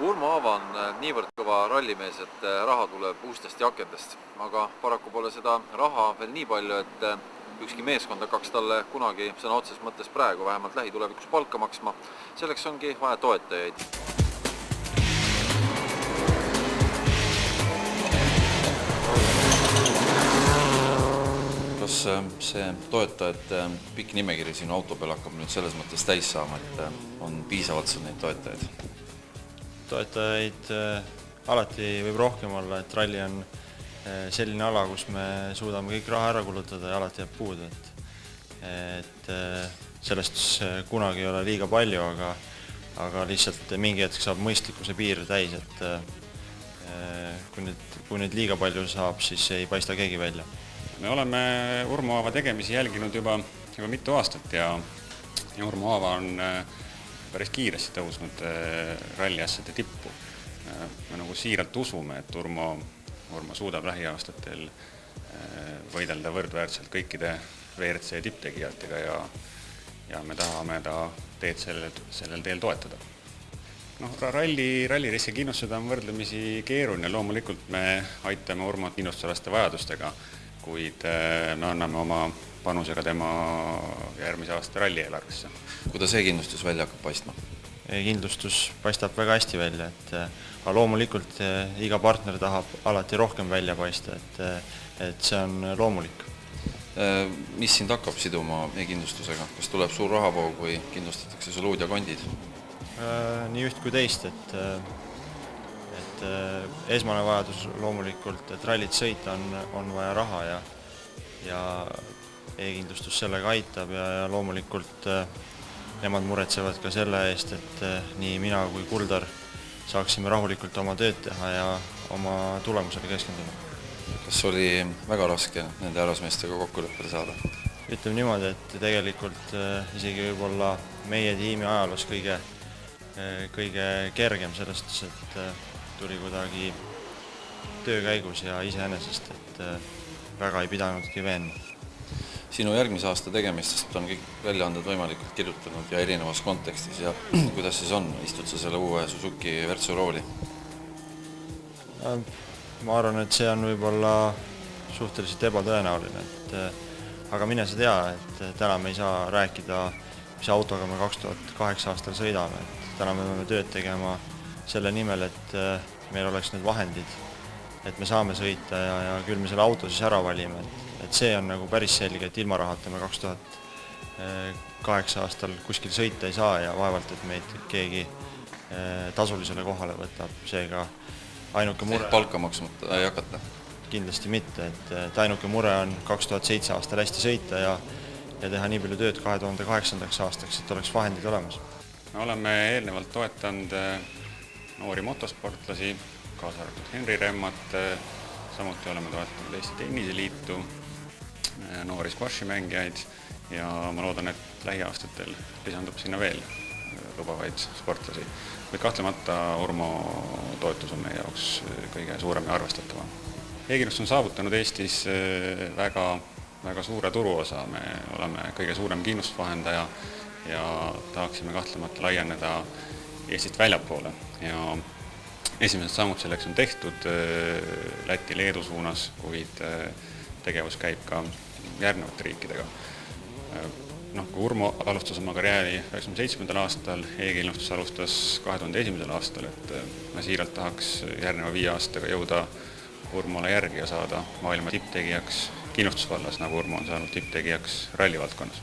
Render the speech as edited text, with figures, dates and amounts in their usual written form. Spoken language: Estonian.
Urmo Aava on niivõrd kõva rallimees, et raha tuleb ustest ja akendest, aga paraku pole seda raha veel nii palju, et ükski meeskond hakkaks talle kunagi sõna otses mõttes praegu vähemalt lähitulevikus palka maksma. Selleks ongi vaja toetajaid. Kas see toetajate pikk nimekiri siin auto peal hakkab nüüd selles mõttes täis saama, et on piisavalt seal neid toetajaid? Toetajaid alati võib rohkem olla, et ralli on selline ala, kus me suudame kõik raha ära kulutada ja alati jääb puudu. Et sellest kunagi ei ole liiga palju, aga lihtsalt mingi hetk saab mõistlikkuse piir täis, et kui nüüd liiga palju saab, siis ei paista keegi välja. Me oleme Urmo Aava tegemisi jälginud juba mitu aastat ja Urmo Aava on päris kiiresti tõusnud ralliasjade tippu. Me nagu siiralt usume, et Urmo suudab lähiaastatel võidelda võrdväärselt kõikide WRC tipptegijatega ja me tahame ta teed sellel teel toetada. Rallireisi kindlustada on võrdlemisi keeruline. Loomulikult me aitame Urmot kindlustusalaste vajadustega, kuid me anname oma panusega tema järgmise aasta rallieelarvesse. Kuidas see kindlustus välja hakkab paistma? Kindlustus paistab väga hästi välja, aga loomulikult iga partner tahab alati rohkem välja paista, et see on loomulik. Mis sind hakkab siduma e-kindlustusega? Kas tuleb suur rahavoog või kindlustatakse sul uud ja kondid? Nii üht kui teist, et esmane vajadus loomulikult, et rallit sõita on vaja raha ja e-kindlustus sellega aitab ja loomulikult nemad muretsevad ka selle eest, et nii mina kui Kuldar saaksime rahulikult oma tööd teha ja oma tulemusele keskenduda. Kas oli väga raske nende härrasmeestega kokkuleppele saada? Ütleme niimoodi, et tegelikult isegi võib-olla meie tiimi ajaloos kõige kergem sellest, et tuli kuidagi töö käigus ja iseenesest, et väga ei pidanudki veenma. Sinu järgmise aasta tegemistest on kõik väljaanded võimalikult kirjutanud ja erinevas kontekstis ja kuidas siis on? Istud sa selle uue Suzuki Vertsu rooli? Ma arvan, et see on võib-olla suhteliselt ebatõenäoline, aga mine sa tea, et täna me ei saa rääkida, mis autoga me 2008 aastal sõidame. Täna me peame tööd tegema selle nimel, et meil oleks need vahendid, et me saame sõita ja küll me selle auto siis ära valime. Et see on nagu päris selge, et ilma rahata me 2008 aastal kuskil sõita ei saa ja vaevalt, et meid keegi tasulisele kohale võtab. Seega ainuke mure... Palka maksmata ei hakata? Kindlasti mitte, et ainuke mure on 2007 aastal hästi sõita ja teha nii palju tööd 2008. aastaks, et oleks vahendid olemas. Me oleme eelnevalt toetanud noori motosportlasi, kaasa arvatud Henri Remmat, samuti oleme toetanud Eesti Tenniseliitu, noori squashi-mängijaid ja ma loodan, et lähiaastatel lisandub sinna veel lubavaid sportlasi. Või kahtlemata Urmo toetus on meie jaoks kõige suurem ja arvestatavam. E-kindlustus on saavutanud Eestis väga suure turuosa. Me oleme kõige suurem kindlustusvahendaja ja tahaksime kahtlemata laieneda Eestist väljapoole. Ja esimesed sammud selleks on tehtud Läti-Leedu suunas, kuid tegevus käib ka järgnevate riikidega. Kui Urmo alustas oma karjääri 1997. aastal, e-kindlustus alustas 2001. aastal, et ma siiralt tahaks järgneva 5 aastaga jõuda Urmole järgi ja saada maailma tipptegijaks kindlustusvallas, nagu Urmo on saanud tipptegijaks rallivaldkonnas.